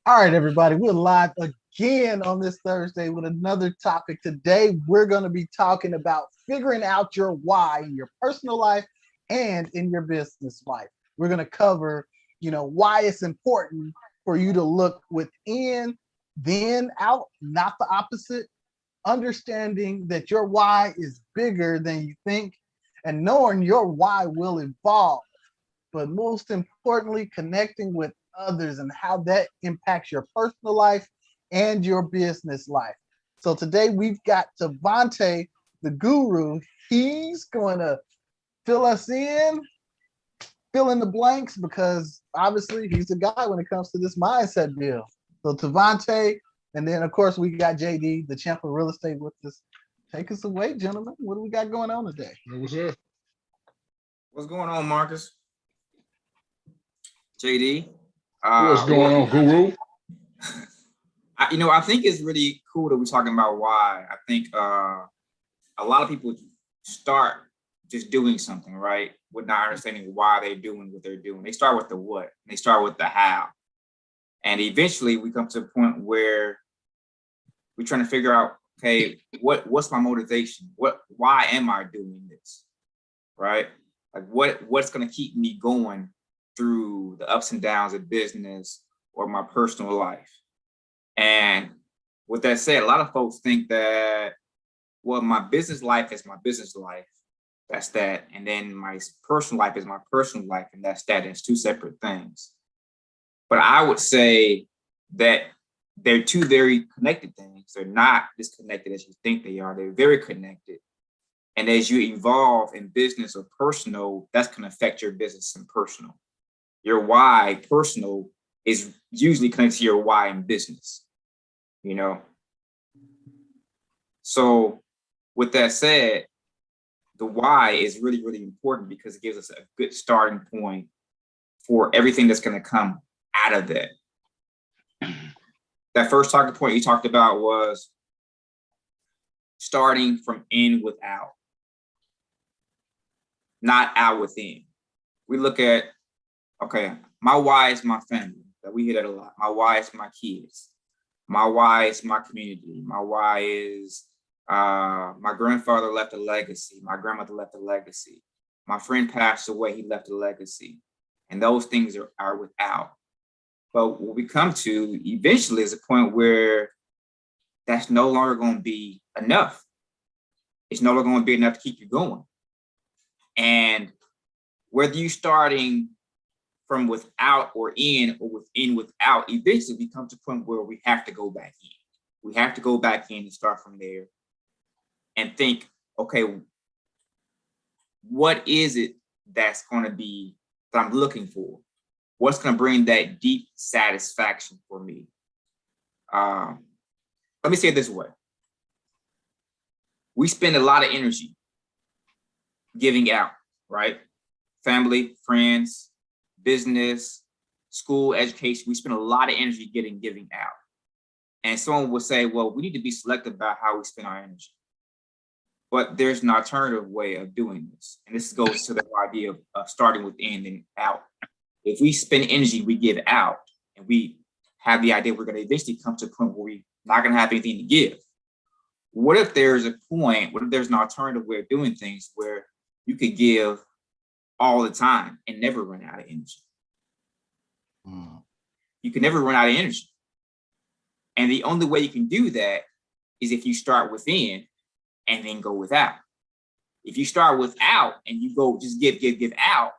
All right, everybody, we're live again on this Thursday with another topic. Today, we're going to be talking about figuring out your why in your personal life and in your business life. We're going to cover, why it's important for you to look within, then out, not the opposite. Understanding that your why is bigger than you think, and knowing your why will evolve, but most importantly, connecting with others and how that impacts your personal life and your business life. So today we've got Devontae, the guru. He's going to fill us in, fill in the blanks, because obviously he's the guy when it comes to this mindset deal. So Devontae, and then of course we got JD, the champ of real estate, with us. Take us away, gentlemen. What do we got going on today? What's up? What's going on, Marcus? JD. What's going on, Guru? I think it's really cool that we're talking about why. I think a lot of people start just doing something, right? With not understanding why they're doing what they're doing. They start with the what, and they start with the how. And eventually we come to a point where we're trying to figure out, okay, what's my motivation? Why am I doing this? Right? Like what's going to keep me going through the ups and downs of business or my personal life. And with that said, a lot of folks think that, well, my business life is my business life. That's that. And then my personal life is my personal life. And that's that. It's two separate things. But I would say that they're two very connected things. They're not disconnected as you think they are. They're very connected. And as you evolve in business or personal, that's going to affect your business and personal. Your why personal is usually connected to your why in business, So with that said, the why is really, really important because it gives us a good starting point for everything that's going to come out of that. That first talking point you talked about was starting from in with out, not out within. We look at, okay, my why is my family. That we hear that a lot. My why is my kids. My why is my community. My why is my grandfather left a legacy. My grandmother left a legacy. My friend passed away. He left a legacy. And those things are without. But what we come to eventually is a point where that's no longer going to be enough. It's no longer going to be enough to keep you going. And whether you're starting from without or within without, eventually we come to a point where we have to go back in. We have to go back in and start from there and think, okay, what is it that's going to be that I'm looking for? What's going to bring that deep satisfaction for me? Let me say it this way. We spend a lot of energy giving out, right? Family, friends, business, school, education. We spend a lot of energy giving out. And someone would say, well, we need to be selective about how we spend our energy. But there's an alternative way of doing this. And this goes to the idea of starting within and out. If we spend energy, we give out, and we have the idea we're going to eventually come to a point where we're not going to have anything to give. What if there's an alternative way of doing things where you could give all the time and never run out of energy? You can never run out of energy. And the only way you can do that is if you start within and then go without. If you start without and you go just give out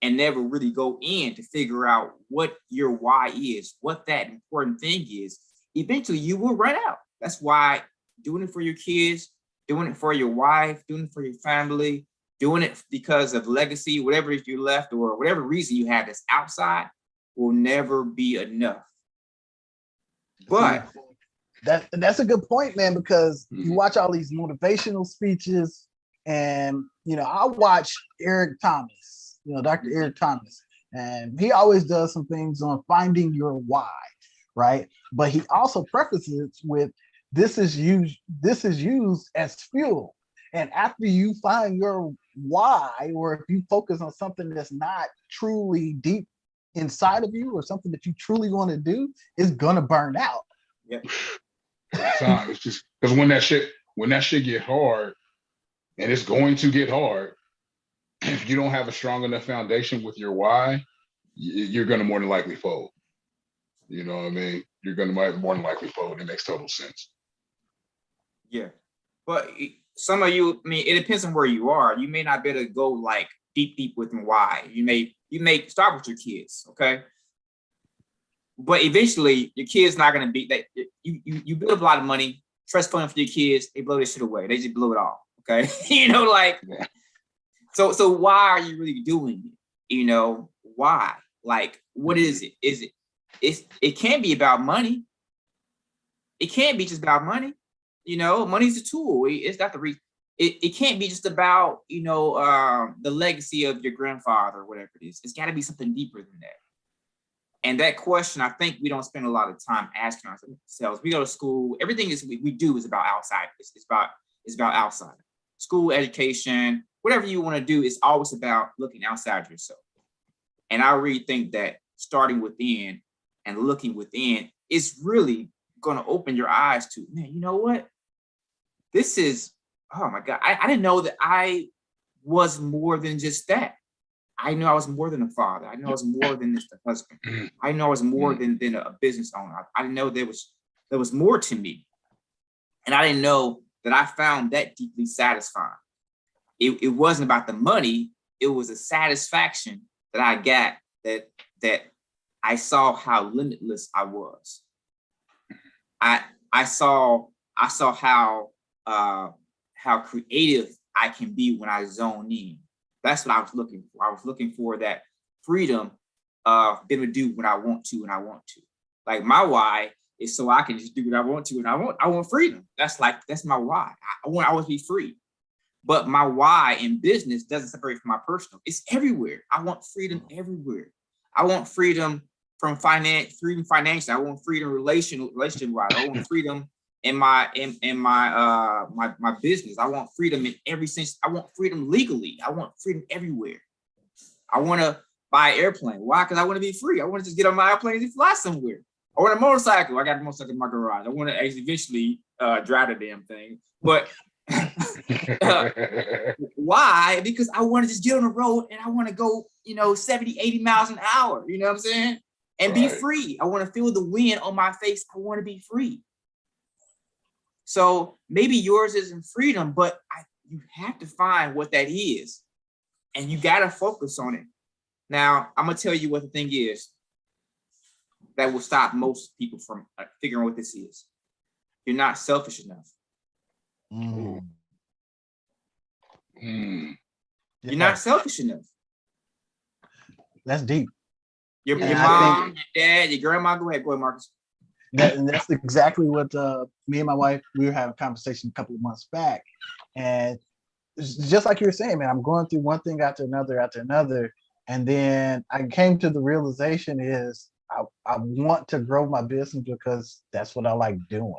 and never really go in to figure out what your why is, what that important thing is, eventually you will run out. That's why doing it for your kids, doing it for your wife, doing it for your family, doing it because of legacy, whatever you left or whatever reason you have that's outside will never be enough. But that's a good point, man, because you watch all these motivational speeches, and I watch Eric Thomas, Dr. Eric Thomas, and he always does some things on finding your why, right? But he also prefaces it with this is used as fuel. And after you find your why, or if you focus on something that's not truly deep inside of you or something that you truly want to do is gonna burn out. Yep. Time. It's just because when that shit get hard, and it's going to get hard, if you don't have a strong enough foundation with your why, you're going to more than likely fold. You know what I mean? You're going to more than likely fold. It makes total sense. Yeah, but some of you, I mean, it depends on where you are. You may not be able to go like deep with why. You may start with your kids, okay? But eventually, your kids not going to be that. You build up a lot of money, trust fund for your kids. They blow this shit away. They just blow it all. Okay, like, yeah. So why are you really doing it? Why? Like, what is it? It can't be about money. It can't be just about money. Money's a tool. It's not the reason. It can't be just about the legacy of your grandfather or whatever it is. It's got to be something deeper than that. And that question, I think we don't spend a lot of time asking ourselves. We go to school. Everything we do is about outside. It's about outside. School, education, whatever you want to do, is always about looking outside yourself. And I really think that starting within and looking within is really going to open your eyes to, man, you know what? This is, oh my God. I didn't know that I was more than just that. I knew I was more than a father. I knew I was more than just a husband. I know I was more than a business owner. I didn't know there was more to me. And I didn't know that I found that deeply satisfying. It wasn't about the money. It was a satisfaction that I got that I saw how limitless I was. I saw how creative I can be when I zone in. That's what I was looking for. I was looking for that freedom of being able to do what I want to when I want to. Like, my why is so I can just do what I want to, and I want freedom. That's my why. I want to always be free. But my why in business doesn't separate from my personal. It's everywhere. I want freedom everywhere. I want freedom from freedom financially. I want freedom relationship wise. I want freedom in my business. I want freedom in every sense. I want freedom legally. I want freedom everywhere. I want to buy an airplane. Why? Because I want to be free. I want to just get on my airplane and fly somewhere. I want a motorcycle. I got a motorcycle in my garage. I want to eventually drive the damn thing. But why? Because I want to just get on the road and I want to go, 70, 80 miles an hour. You know what I'm saying? And be free. I want to feel the wind on my face. I want to be free. So maybe yours isn't freedom, but you have to find what that is. And you got to focus on it. Now, I'm going to tell you what the thing is that will stop most people from figuring what this is. You're not selfish enough. You're not selfish enough. That's deep. Your mom, your dad, your grandma. Go ahead, Marcus. That's exactly what me and my wife, we were having a conversation a couple of months back. And just like you were saying, man, I'm going through one thing after another. And then I came to the realization is I want to grow my business because that's what I like doing.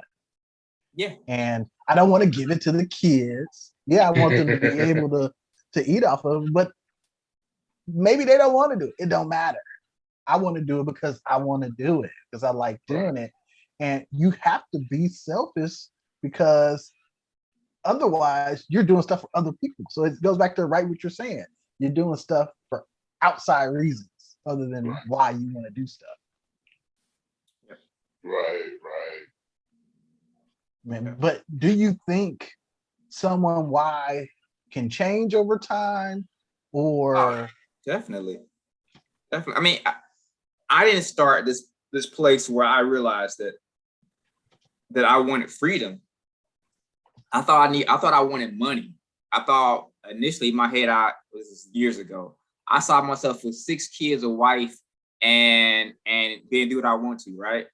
Yeah. And I don't want to give it to the kids. Yeah, I want them to be able to eat off of it, but maybe they don't want to do it. It don't matter. I want to do it because I want to do it, because I like doing it. And you have to be selfish, because otherwise you're doing stuff for other people. So it goes back to what you're saying. You're doing stuff for outside reasons other than why you want to do stuff. Right. Man, but do you think someone why can change over time, or? Definitely. I mean, I didn't start this place where I realized that I wanted freedom. I thought I wanted money. I thought initially in my head, this years ago, I saw myself with 6 kids, a wife, and being do what I want to, right?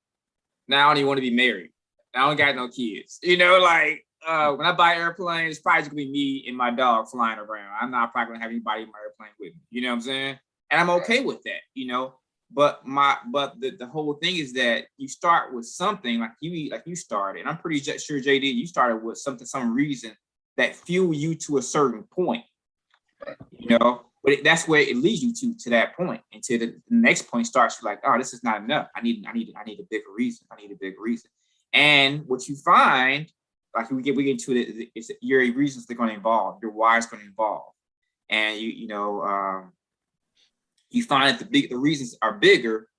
Now I don't even want to be married. I don't got no kids. When I buy an airplane, it's probably gonna be me and my dog flying around. I'm not probably gonna have anybody in my airplane with me. You know what I'm saying? And I'm okay with that, But the whole thing is that you start with something like you started. And I'm pretty sure, JD, you started with some reason that fueled you to a certain point. But that's where it leads you to that point. Until the next point starts, you're like, oh, this is not enough. I need a bigger reason. I need a bigger reason. And what you find, like we get into it, is your reasons they're going to evolve, your why is going to evolve. And you find that the reasons are bigger.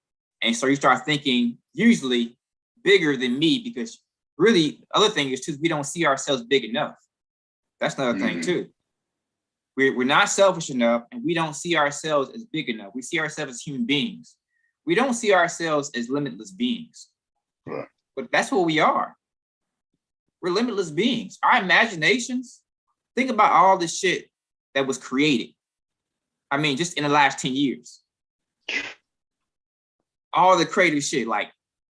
And so you start thinking usually bigger than me, because really other thing is too, we don't see ourselves big enough. That's another thing too. We're not selfish enough, and we don't see ourselves as big enough. We see ourselves as human beings. We don't see ourselves as limitless beings. Right. But that's what we are. We're limitless beings. Our imaginations, think about all the shit that was created. I mean, just in the last 10 years. All the crazy shit, like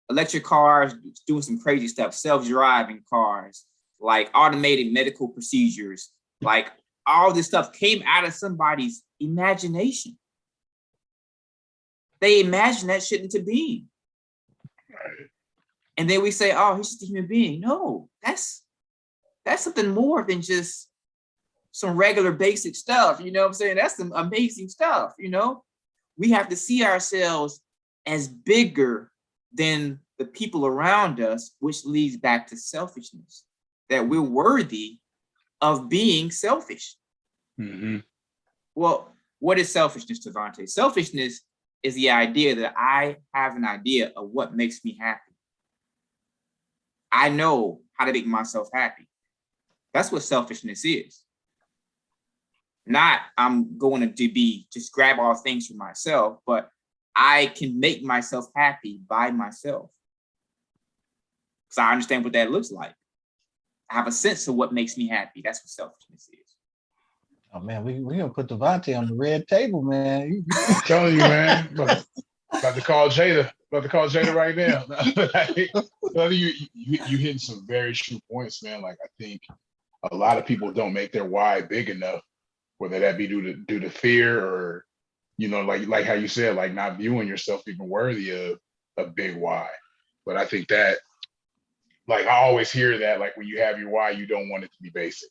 electric cars doing some crazy stuff, self-driving cars, like automated medical procedures, like all this stuff came out of somebody's imagination. They imagine that shit into being. Right. And then we say, oh, he's just a human being. No, that's something more than just some regular basic stuff. You know what I'm saying? That's some amazing stuff, you know? We have to see ourselves as bigger than the people around us, which leads back to selfishness, that we're worthy of being selfish. Mm-hmm. Well, what is selfishness, Devontae? Selfishness is the idea that I have an idea of what makes me happy. I know how to make myself happy. That's what selfishness is. Not I'm going to be just grab all things for myself, but I can make myself happy by myself. Because I understand what that looks like. I have a sense of what makes me happy. That's what selfishness is. Oh man, we're gonna put Devontae on the red table, man. I'm telling you, man. About to call Jada. About to call Jada right now. You hitting some very true points, man. Like, I think a lot of people don't make their why big enough, whether that be due to fear or, like how you said, like not viewing yourself even worthy of a big why. But I think that, like, I always hear that, like, when you have your why, you don't want it to be basic.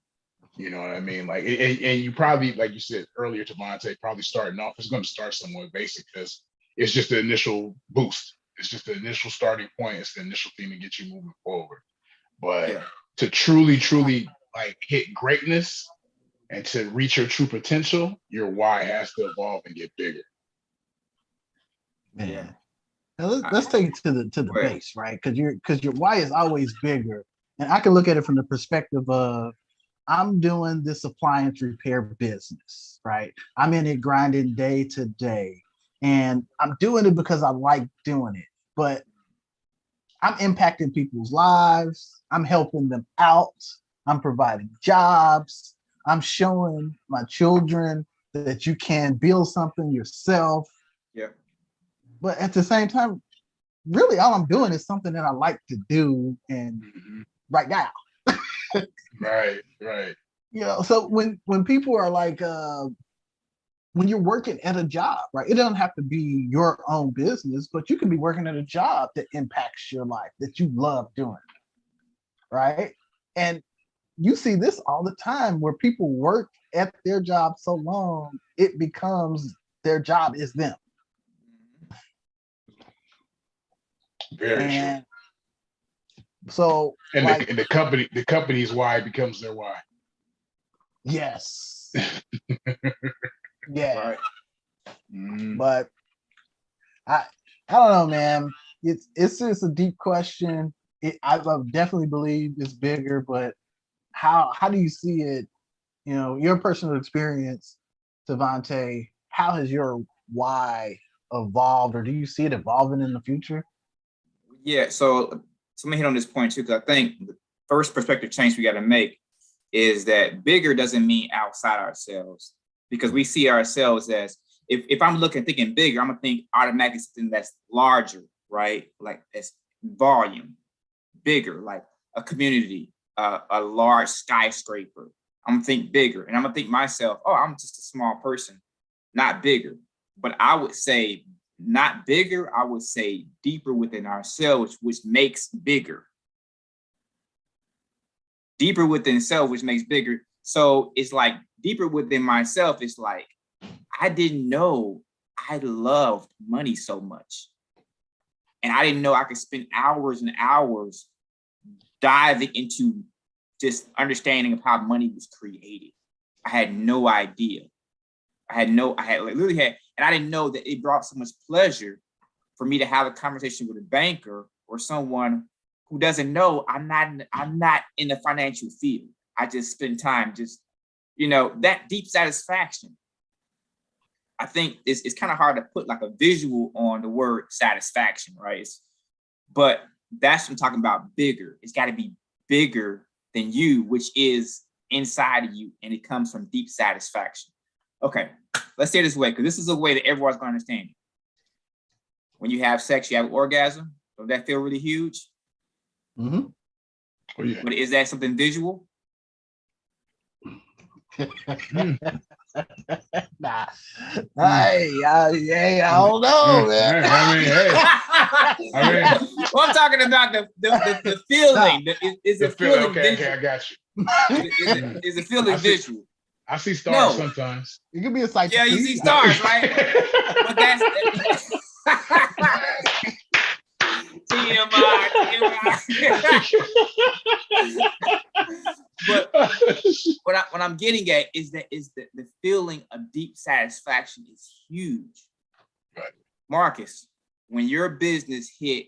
You know what I mean? Like, and you probably, like you said earlier, Devontae, probably starting off, it's going to start somewhat basic because it's just the initial boost. It's just the initial starting point. It's the initial thing to get you moving forward. But to truly like hit greatness and to reach your true potential, your why has to evolve and get bigger. Man. Yeah. Now let's take it to the base, right? Because your why is always bigger. And I can look at it from the perspective of, I'm doing this appliance repair business, right? I'm in it grinding day to day. And I'm doing it because I like doing it. But I'm impacting people's lives. I'm helping them out. I'm providing jobs. I'm showing my children that you can build something yourself. Yeah. But at the same time, really all I'm doing is something that I like to do and right now. Right. You know, so when people are like, when you're working at a job, right? It doesn't have to be your own business, but you can be working at a job that impacts your life, that you love doing, right? And you see this all the time where people work at their job so long, it becomes their job is them. Very true. So, and like, the company's why becomes their why. Yes. Yeah. Right. But I don't know, man. It's just a deep question. I definitely believe it's bigger, but how do you see it? You know, your personal experience, Devontae, how has your why evolved, or do you see it evolving in the future? Yeah, so let me hit on this point too, because I think the first perspective change we got to make is that bigger doesn't mean outside ourselves, because we see ourselves as, if I'm thinking bigger, I'm gonna think automatically something that's larger, right? Like as volume, bigger, like a community, a large skyscraper. I'm gonna think bigger, and I'm gonna think myself, oh, I'm just a small person, not bigger. But I would say not bigger, I would say deeper within ourselves, which makes bigger. Deeper within self, which makes bigger. So it's like deeper within myself, it's like, I didn't know I loved money so much. And I didn't know I could spend hours and hours diving into just understanding of how money was created. I had no idea. Literally had, and I didn't know that it brought so much pleasure for me to have a conversation with a banker or someone who doesn't know I'm not in the financial field. I just spend time just, that deep satisfaction. I think it's kind of hard to put like a visual on the word satisfaction, right? But that's what I'm talking about, bigger. It's got to be bigger than you, which is inside of you, and it comes from deep satisfaction. Okay, let's say it this way, because this is a way that everyone's going to understand it. When you have sex, you have an orgasm. Don't that feel really huge? Mm-hmm. Oh, yeah. But is that something visual? Nah. Hey, I don't know, man. I mean, well, I'm talking about the feeling. Is the feeling okay, visual? I got you. Is the feeling visusual? I see stars sometimes. It could be a sight. Yeah, you see stars, right? But that's TMI. But what I'm getting at is that the feeling of deep satisfaction is huge. Right. Marcus, when your business hit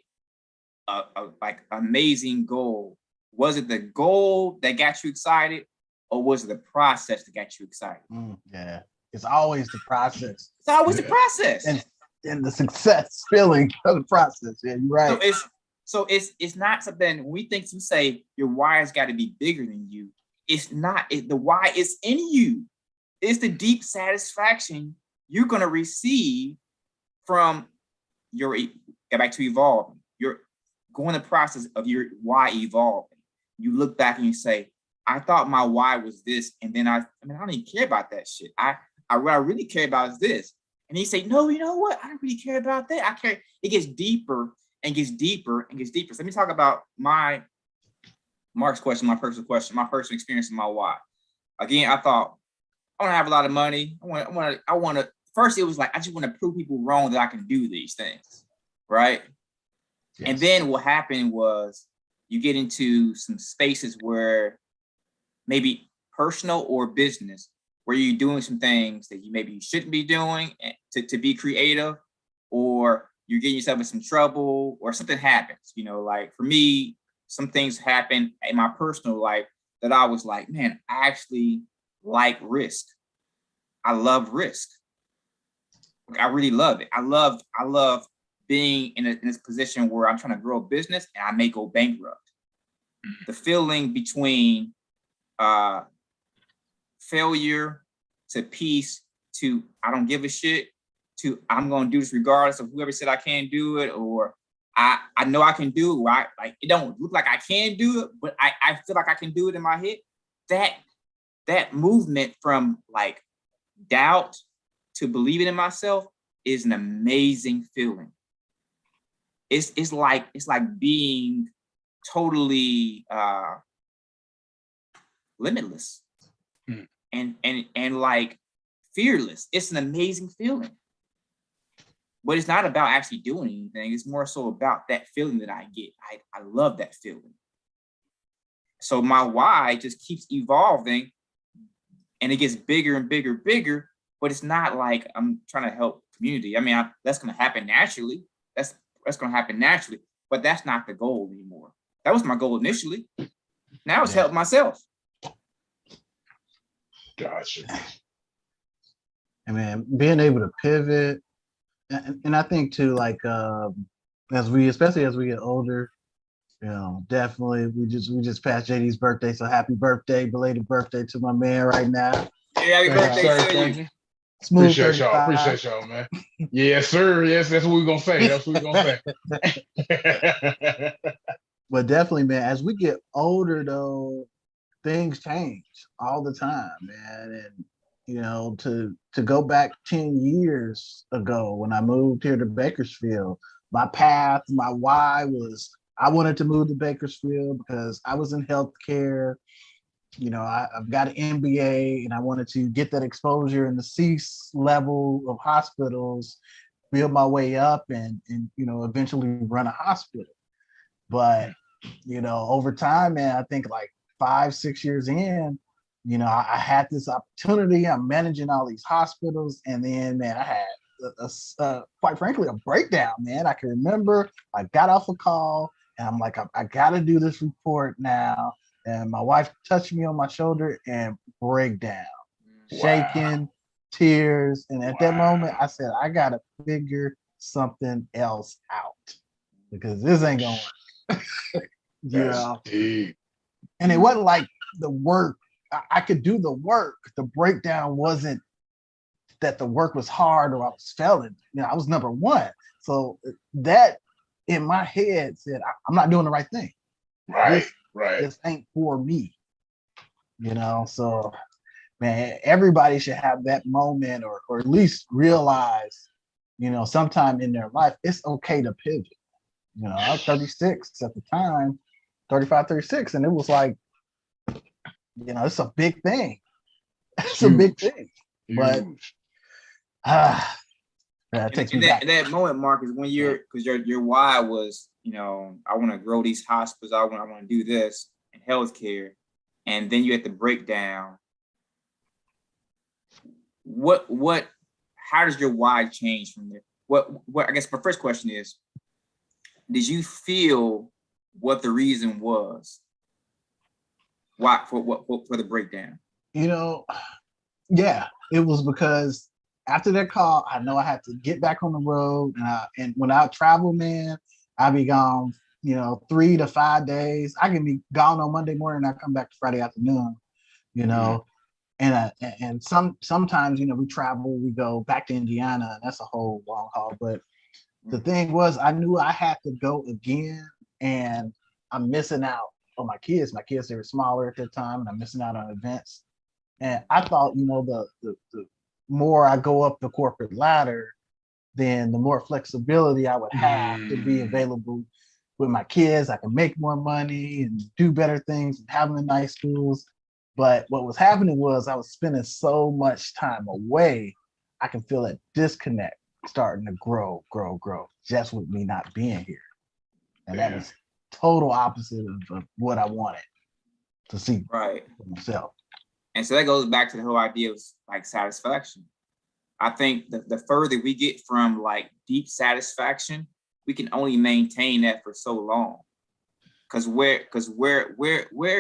a like amazing goal, was it the goal that got you excited, or was it the process that got you excited? Yeah, it's always the process. It's always the process and the success feeling of the process. Yeah, you're right. So it's not something when we think you say your why has got to be bigger than you. It's not. The why is in you. It's the deep satisfaction you're gonna receive from your get back to evolving. You're going the process of your why evolving. You look back and you say, I thought my why was this, and then I don't even care about that shit. What I really care about is this. And he say, no, you know what? I don't really care about that. I care. It gets deeper and gets deeper and gets deeper. So let me talk about Mark's question, my personal experience, and my why. Again, I thought I want to have a lot of money. I want to. First, it was like I just want to prove people wrong that I can do these things, right? Yes. And then what happened was you get into some spaces where maybe personal or business, where you're doing some things that you maybe shouldn't be doing to be creative, or you're getting yourself in some trouble, or something happens. Like for me, some things happen in my personal life that I was like, man, I actually like risk. I love risk. I really love it. I love being in this position where I'm trying to grow a business and I may go bankrupt. The feeling between failure to peace to I don't give a shit to I'm going to do this regardless of whoever said I can't do it, or I know I can do it, right? Like it don't look like I can do it, but I feel like I can do it in my head. That movement from like doubt to believing in myself is an amazing feeling. It's like being totally limitless and like fearless. It's an amazing feeling. But it's not about actually doing anything. It's more so about that feeling that I get. I love that feeling. So my why just keeps evolving and it gets bigger and bigger, bigger, but it's not like I'm trying to help community. I mean, that's going to happen naturally. That's going to happen naturally, but that's not the goal anymore. That was my goal initially. Now it's help myself. Gotcha. And man, being able to pivot, and I think too, like especially as we get older, definitely we just passed JD's birthday, so happy birthday, belated birthday to my man right now. Yeah, happy birthday to you. Smooth Appreciate 35. Appreciate y'all, man. Yes, sir. Yes, that's what we're gonna say. That's what we're gonna say. But definitely, man, as we get older, though, things change all the time, man. And to go back 10 years ago when I moved here to Bakersfield, my path, my why was I wanted to move to Bakersfield because I was in healthcare. I've got an MBA and I wanted to get that exposure in the C level of hospitals, build my way up and eventually run a hospital. But, over time, man, I think like 5, 6 years in, I had this opportunity. I'm managing all these hospitals. And then, man, I had, quite frankly, a breakdown, man. I can remember I got off a call and I'm like, I got to do this report now. And my wife touched me on my shoulder and breakdown, Wow. shaking, tears. And at that Wow. moment, I said, I got to figure something else out because this ain't going to work. That's Yeah. deep. And it wasn't like the work, I could do the work. The breakdown wasn't that the work was hard or I was failing. I was number one. So that in my head said, I'm not doing the right thing. Right. Right. This ain't for me. So man, everybody should have that moment or at least realize, sometime in their life, it's okay to pivot. I was 36 at the time, 35, 36, and it was like, it's a big thing. It's a big thing. But that takes me back. That moment, Mark, is when because your why was, I want to grow these hospitals, I want to do this in healthcare, and then you had to break down. How does your why change from there? What I guess my first question is, did you feel what the reason was? Why for the breakdown? Yeah, it was because after that call, I know I had to get back on the road, and when I travel, man, I be gone, 3 to 5 days. I can be gone on Monday morning, I come back Friday afternoon, and sometimes we travel, we go back to Indiana, and that's a whole long haul. But the thing was, I knew I had to go again, and I'm missing out on my kids. My kids, they were smaller at that time, and I'm missing out on events. And I thought, the more I go up the corporate ladder, then the more flexibility I would have to be available with my kids. I can make more money and do better things and have them in nice schools. But what was happening was I was spending so much time away, I can feel that disconnect starting to grow, just with me not being here. And that was total opposite of what I wanted to see for myself. And so that goes back to the whole idea of like satisfaction. I think the further we get from like deep satisfaction, we can only maintain that for so long. Because where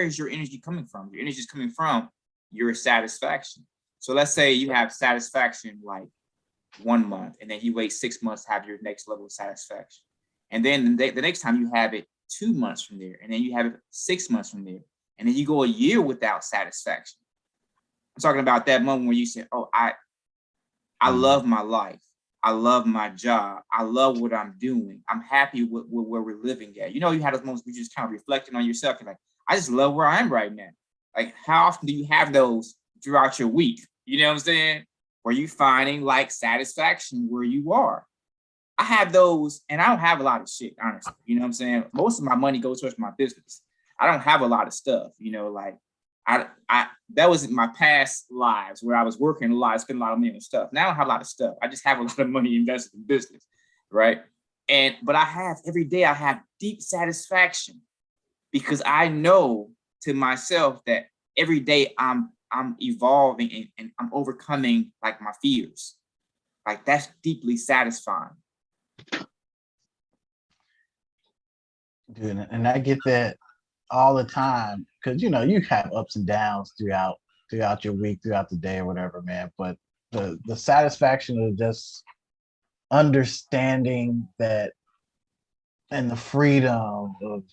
is your energy coming from? Your energy is coming from your satisfaction. So let's say you have satisfaction like 1 month, and then you wait 6 months to have your next level of satisfaction. And then the next time you have it 2 months from there, and then you have it 6 months from there, and then you go a year without satisfaction. I'm talking about that moment where you say, oh, I love my life. I love my job. I love what I'm doing. I'm happy with where we're living at. You had those moments where you're just kind of reflecting on yourself. You're like, I just love where I am right now. Like, how often do you have those throughout your week? You know what I'm saying? Where you finding like satisfaction where you are. I have those, and I don't have a lot of shit, honestly. You know what I'm saying? Most of my money goes towards my business. I don't have a lot of stuff, like that was in my past lives where I was working a lot, spending a lot of money on stuff. Now I don't have a lot of stuff. I just have a lot of money invested in business, right? But I have every day I have deep satisfaction because I know to myself that every day I'm evolving and I'm overcoming like my fears. Like that's deeply satisfying. Dude, and I get that all the time because you have ups and downs throughout your week, throughout the day or whatever, man. But the satisfaction of just understanding that and the freedom of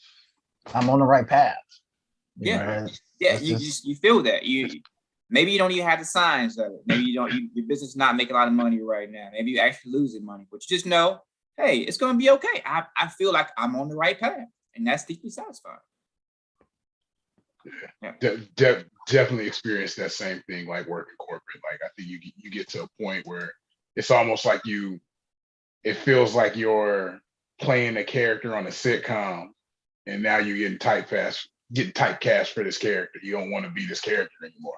I'm on the right path. You feel that. Maybe you don't even have the signs of it. Maybe your business is not making a lot of money right now. Maybe you actually losing money, but you just know, hey, it's gonna be okay. I feel like I'm on the right path, and that's deeply satisfying. Definitely experienced that same thing, like working corporate. Like I think you get to a point where it's almost like it feels like you're playing a character on a sitcom, and now you're getting typecast get typecast for this character. You don't want to be this character anymore.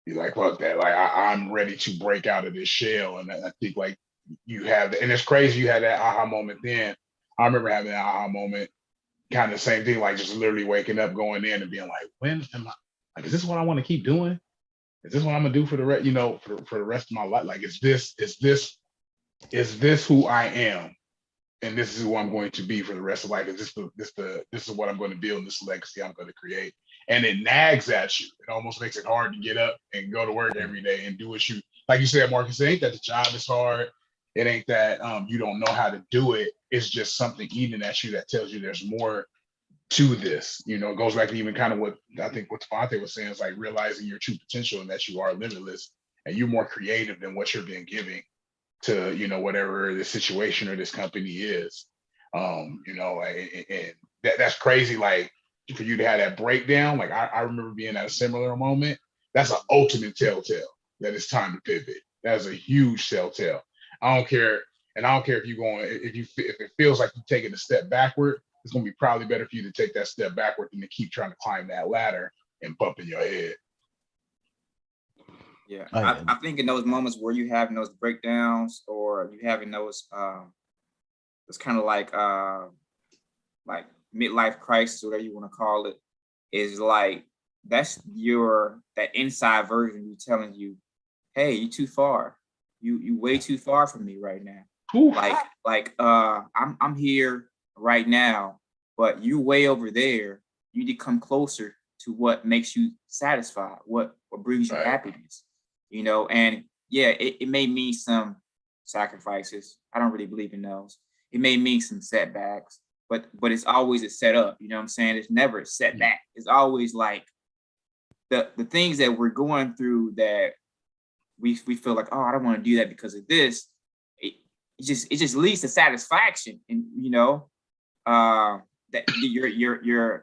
You're like, fuck that. Like I'm ready to break out of this shell. And I think like you have, and it's crazy. You had that aha moment then. I remember having that aha moment, kind of the same thing, like just literally waking up, going in and being like, when am I, like, is this what I want to keep doing? Is this what I'm gonna do for the rest, for the rest of my life? Like, is this who I am? And this is who I'm going to be for the rest of life. Is this is what I'm going to build, this legacy I'm going to create. And it nags at you. It almost makes it hard to get up and go to work every day and do what you, like you said, Marcus, it ain't that the job is hard. It ain't that you don't know how to do it. It's just something eating at you that tells you there's more to this. It goes back to even kind of what I think what Devontae was saying, is like realizing your true potential and that you are limitless and you're more creative than what you're being given to, whatever the situation or this company is. And that's crazy. Like for you to have that breakdown, like I remember being at a similar moment. That's an ultimate telltale that it's time to pivot. That's a huge telltale. I don't care if you're going, if it feels like you're taking a step backward, it's going to be probably better for you to take that step backward than to keep trying to climb that ladder and bumping your head. Yeah, I think in those moments where you having those breakdowns or you having those, it's kind of like midlife crisis, whatever you want to call it, is like that's that inside version you telling you, hey, you too far, you way too far from me right now. Ooh. I'm here right now, but you way over there. You need to come closer to what makes you satisfied, what brings you happiness. And yeah, it may mean some sacrifices. I don't really believe in those. It may mean some setbacks, but it's always a setup. You know what I'm saying? It's never a setback. It's always like the things that we're going through that we feel like, oh, I don't want to do that because of this. It just leads to satisfaction, and that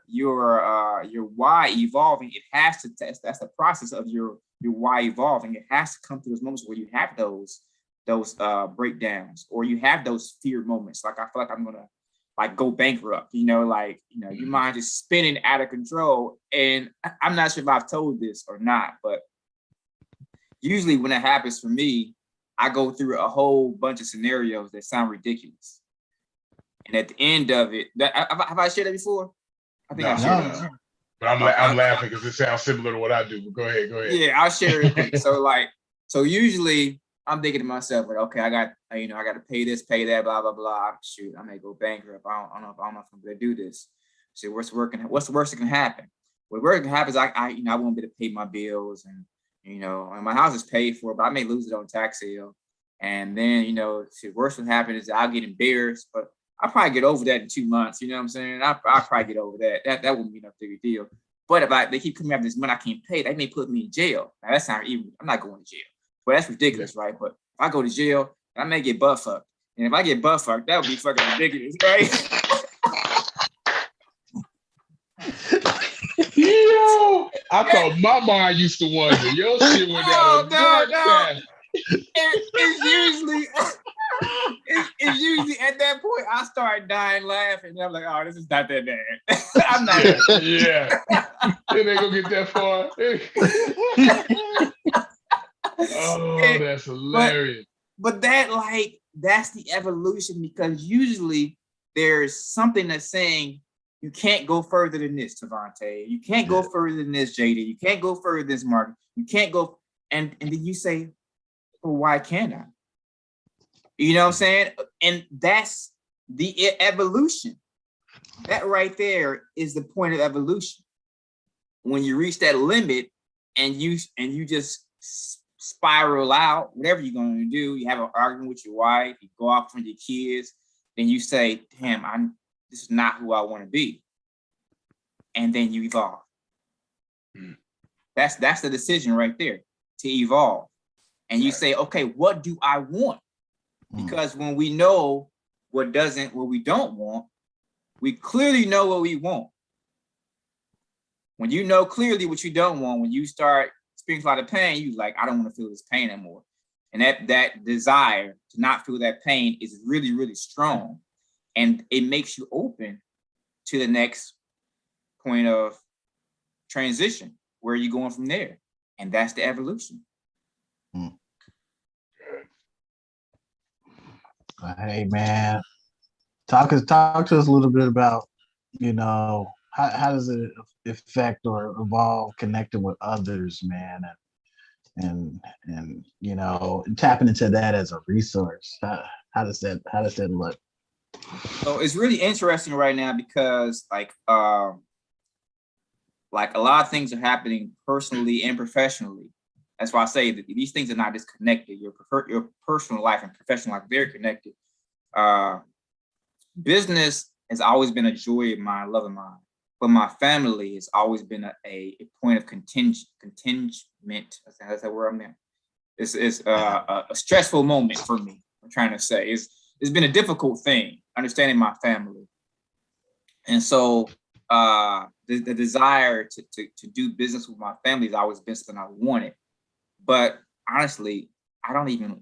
your why evolving. It has to test. That's the process of your why evolving. It has to come through those moments where you have those breakdowns, or you have those fear moments. Like I feel like I'm gonna go bankrupt. Your mind is spinning out of control. And I'm not sure if I've told this or not, but usually when it happens for me, I go through a whole bunch of scenarios that sound ridiculous. And at the end of it, have I shared that before? I think I shared that. But I'm laughing because it sounds similar to what I do. But go ahead. Yeah, I'll share it. So usually I'm thinking to myself, like, okay, I got to pay this, pay that, blah blah blah. Shoot, I may go bankrupt. I don't know if I'm gonna do this. So what's the worst that can happen? What worst can happen is I won't be able to pay my bills, and and my house is paid for, but I may lose it on tax sale. And then the worst will happen is I'll get embarrassed, but I'll probably get over that in 2 months. You know what I'm saying? I'll probably get over that. That wouldn't be no big deal. But if they keep coming after this money I can't pay, they may put me in jail. Now that's not even, I'm not going to jail. But that's ridiculous, right? But if I go to jail, I may get butt fucked. And if I get butt fucked, that would be fucking ridiculous, right? Yo, I thought my mind used to wonder. Your shit went down a dark path. It's usually at that point I start dying laughing. And I'm like, oh, this is not that bad. I'm not. Yeah. It ain't gonna get that far. Oh, that's hilarious. But that's the evolution, because usually there's something that's saying you can't go further than this, Tavante. You can't go further than this, JD. You can't go further than this, Mark. You can't go. And then you say, well, why can't I? You know what I'm saying? And that's the evolution. That right there is the point of evolution. When you reach that limit and you just spiral out, whatever you're going to do, you have an argument with your wife, you go off with your kids, then you say, damn, this is not who I want to be. And then you evolve. That's the decision right there, to evolve. And you say, okay, what do I want? Because when we know what we don't want, we clearly know what we want. When you know clearly what you don't want, when you start experiencing a lot of pain, you like, I don't want to feel this pain anymore. And that desire to not feel that pain is really, really strong. And it makes you open to the next point of transition. Where are you going from there? And that's the evolution. Hey man, talk to us a little bit about, how does it affect or evolve connecting with others, man, and tapping into that as a resource. How does that look? So it's really interesting right now because like a lot of things are happening personally and professionally. That's why I say that these things are not disconnected. Your personal life and professional life are very connected. Business has always been a joy of mine, love of mine, but my family has always been a point of contingent. That's that word I'm in. It's a stressful moment for me. I'm trying to say it's been a difficult thing understanding my family, and so the desire to do business with my family has always been something I wanted. But honestly, I don't even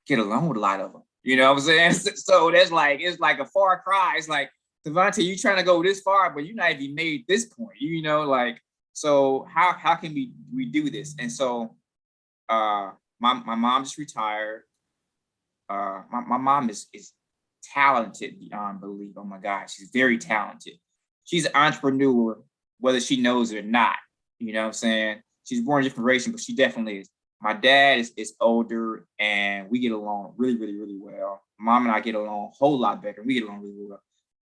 get along with a lot of them. You know what I'm saying? So it's like a far cry. It's like, Devontae, you trying to go this far, but you're not even made this point. So how can we do this? And so my mom just retired. My mom is talented beyond belief. Oh my God, she's very talented. She's an entrepreneur, whether she knows it or not. You know what I'm saying? She's born a different race, but she definitely is. My dad is older and we get along really, really, really well. Mom and I get along a whole lot better. We get along really well.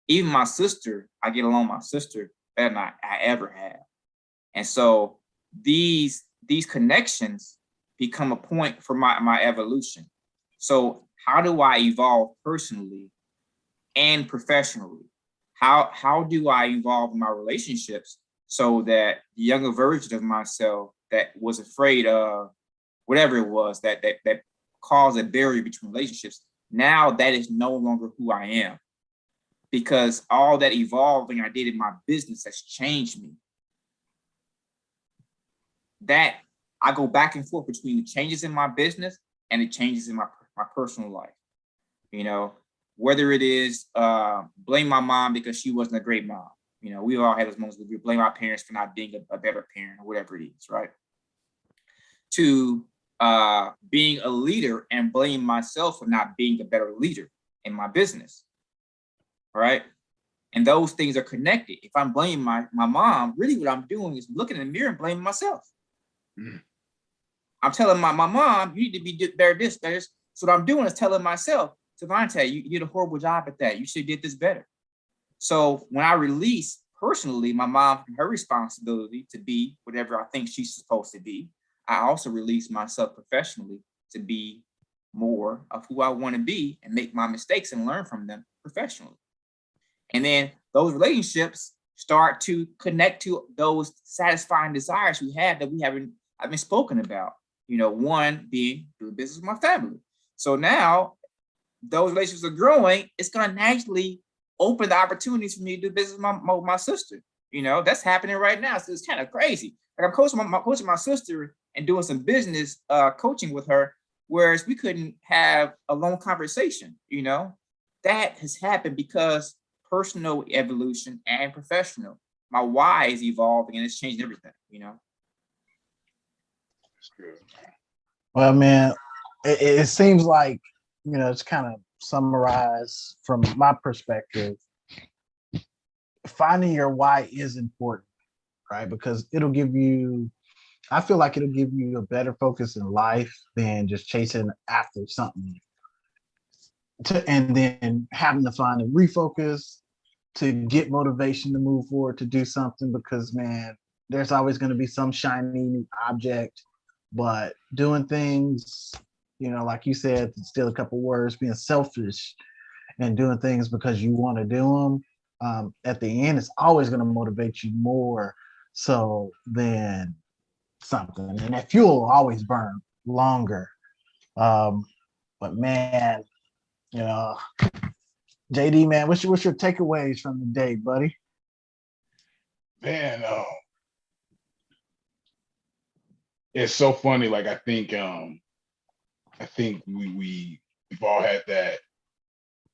Even my sister, I get along with my sister better than I ever have. And so these connections become a point for my evolution. So how do I evolve personally and professionally? How do I evolve in my relationships so that the younger version of myself that was afraid of whatever it was that caused a barrier between relationships, now that is no longer who I am, because all that evolving I did in my business has changed me. That I go back and forth between the changes in my business and the changes in my personal life. Whether it is blame my mom because she wasn't a great mom. We all have those moments where we blame our parents for not being a better parent or whatever it is, right? To being a leader and blame myself for not being a better leader in my business, right? And those things are connected. If I'm blaming my mom, really what I'm doing is looking in the mirror and blaming myself. I'm telling my mom, you need to be better this, better. So what I'm doing is telling myself, Devontae, you did a horrible job at that. You should have did this better. So when I release personally my mom from her responsibility to be whatever I think she's supposed to be, I also release myself professionally to be more of who I want to be and make my mistakes and learn from them professionally. And then those relationships start to connect to those satisfying desires we have that I've been spoken about. One being doing business with my family. So now those relationships are growing. It's going to naturally open the opportunities for me to do business with my sister. That's happening right now. So it's kind of crazy. Like I'm coaching my sister and doing some business coaching with her, whereas we couldn't have a long conversation. That has happened because personal evolution and professional. My why is evolving and it's changing everything. That's good. Well, man, it seems like, it's kind of summarized from my perspective. Finding your why is important, right? Because I feel like it'll give you a better focus in life than just chasing after something. And then having to find a refocus to get motivation to move forward to do something, because, man, there's always going to be some shiny new object. But doing things, like you said, still a couple words, being selfish and doing things because you want to do them, at the end, it's always going to motivate you more so than something. And that fuel will always burn longer. But man, JD, man, what's your takeaways from the day, buddy? Man, it's so funny. Like I think we've all had that.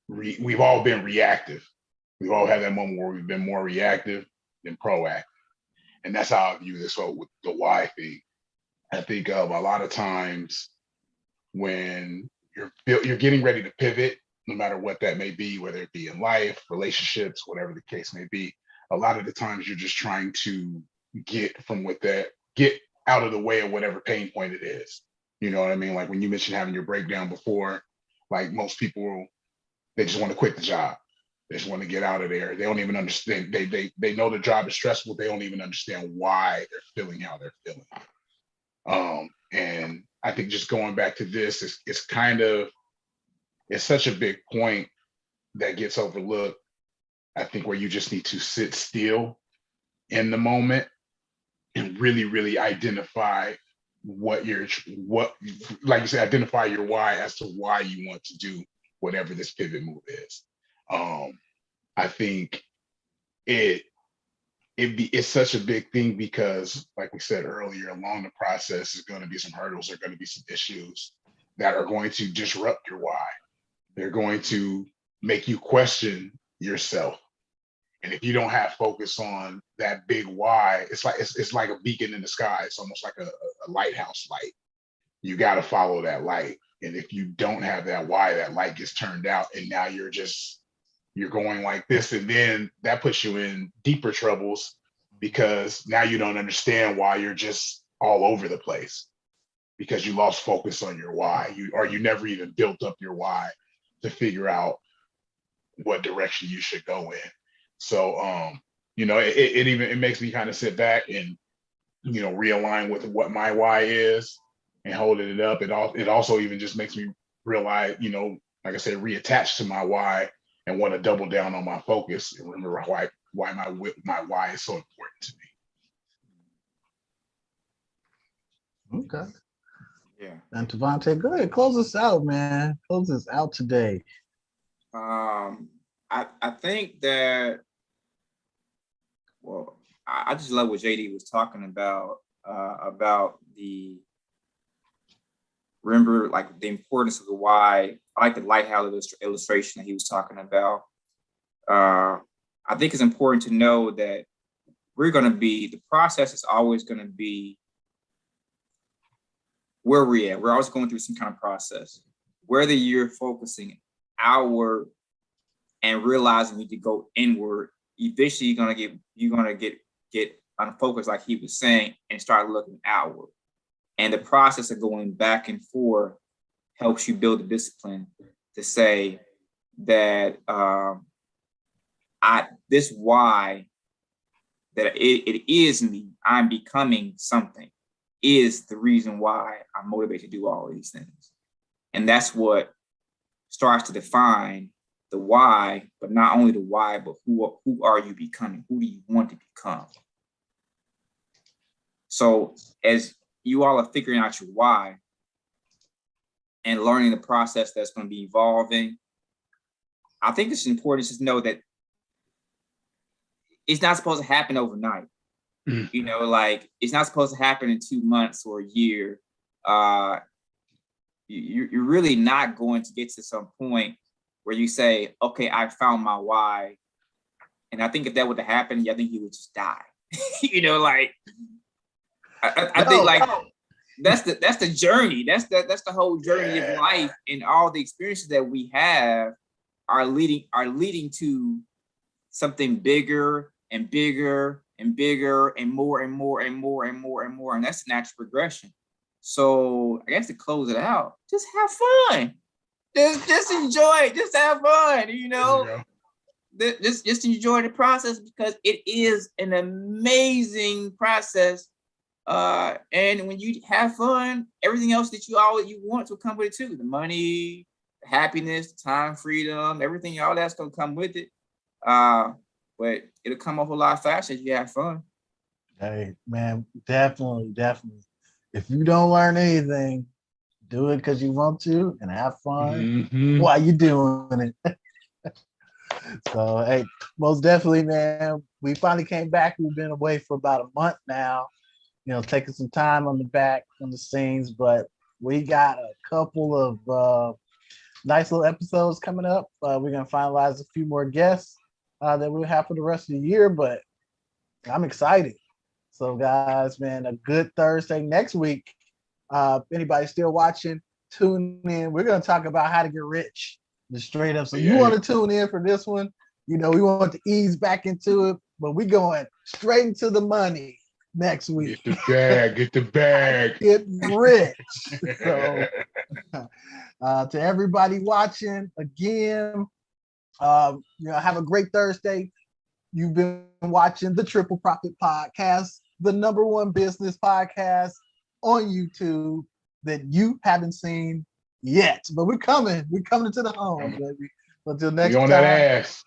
We've all been reactive. We've all had that moment where we've been more reactive, than proactive. And that's how I view this whole with the why thing. I think of a lot of times when you're getting ready to pivot, no matter what that may be, whether it be in life, relationships, whatever the case may be. A lot of the times you're just trying to get out of the way of whatever pain point it is. You know what I mean? Like when you mentioned having your breakdown before, like most people, they just want to quit the job. They just want to get out of there. They don't even understand. They know the job is stressful. They don't even understand why they're feeling how they're feeling. And I think just going back to this is it's such a big point that gets overlooked. I think where you just need to sit still in the moment and really, really identify what like you said, identify your why as to why you want to do whatever this pivot move is. I think it's such a big thing because, like we said earlier, along the process is going to be some hurdles, there are going to be some issues that are going to disrupt your why. They're going to make you question yourself. And if you don't have focus on that big why, it's like a beacon in the sky. It's almost like a lighthouse light. You got to follow that light. And if you don't have that why, that light gets turned out, and now you're going like this, and then that puts you in deeper troubles because now you don't understand why you're just all over the place because you lost focus on your why. You never even built up your why to figure out what direction you should go in. So it makes me kind of sit back and realign with what my why is and holding it up. It also even just makes me realize, like I said, reattach to my why and want to double down on my focus and remember why my why is so important to me. Okay. Yeah. And Devontae, go ahead, close us out, man. Close us out today. I think that, well, I just love what JD was talking about remember, like, the importance of the why. I like the lighthouse illustration that he was talking about. I think it's important to know that the process is always going to be where we're at. We're always going through some kind of process. Whether you're focusing outward and realizing you need to go inward, eventually you're gonna get unfocused, like he was saying, and start looking outward. And the process of going back and forth helps you build the discipline to say that this why that it is me, I'm becoming something, is the reason why I'm motivated to do all of these things. And that's what starts to define the why, but not only the why, but who are you becoming? Who do you want to become? So as you all are figuring out your why and learning the process that's going to be evolving, I think it's important to just know that it's not supposed to happen overnight. Like, it's not supposed to happen in 2 months or a year. You're really not going to get to some point where you say, okay, I found my why. And I think if that would have happened, I think you would just die. Like, I think, like, that's the journey. That's the whole journey of life, and all the experiences that we have are leading to something bigger and bigger and bigger and more and more and more and more and more. And that's the natural progression. So I guess to close it out, just have fun. Just enjoy it. Just have fun, Just enjoy the process, because it is an amazing process. And when you have fun, everything else that you want will come with it too. The money, the happiness, the time, freedom, everything, all that's gonna come with it. But it'll come a whole lot faster if you have fun. Hey, man, definitely. If you don't learn anything, do it because you want to and have fun while you're doing it. So, hey, most definitely, man. We finally came back. We've been away for about a month now, taking some time on the scenes, but we got a couple of nice little episodes coming up. We're going to finalize a few more guests that we'll have for the rest of the year, but I'm excited. So, guys, man, a good Thursday next week. If anybody's still watching, tune in. We're going to talk about how to get rich, just straight up. So, you Yeah. want to tune in for this one? You know, we want to ease back into it, but we going straight into the money next week. Get the bag. Get the bag. Get rich. So, to everybody watching, again, have a great Thursday. You've been watching the Triple Profit Podcast, the #1 business podcast on YouTube that you haven't seen yet. But we're coming. We're coming to the home, baby. Until next We on time. that ass.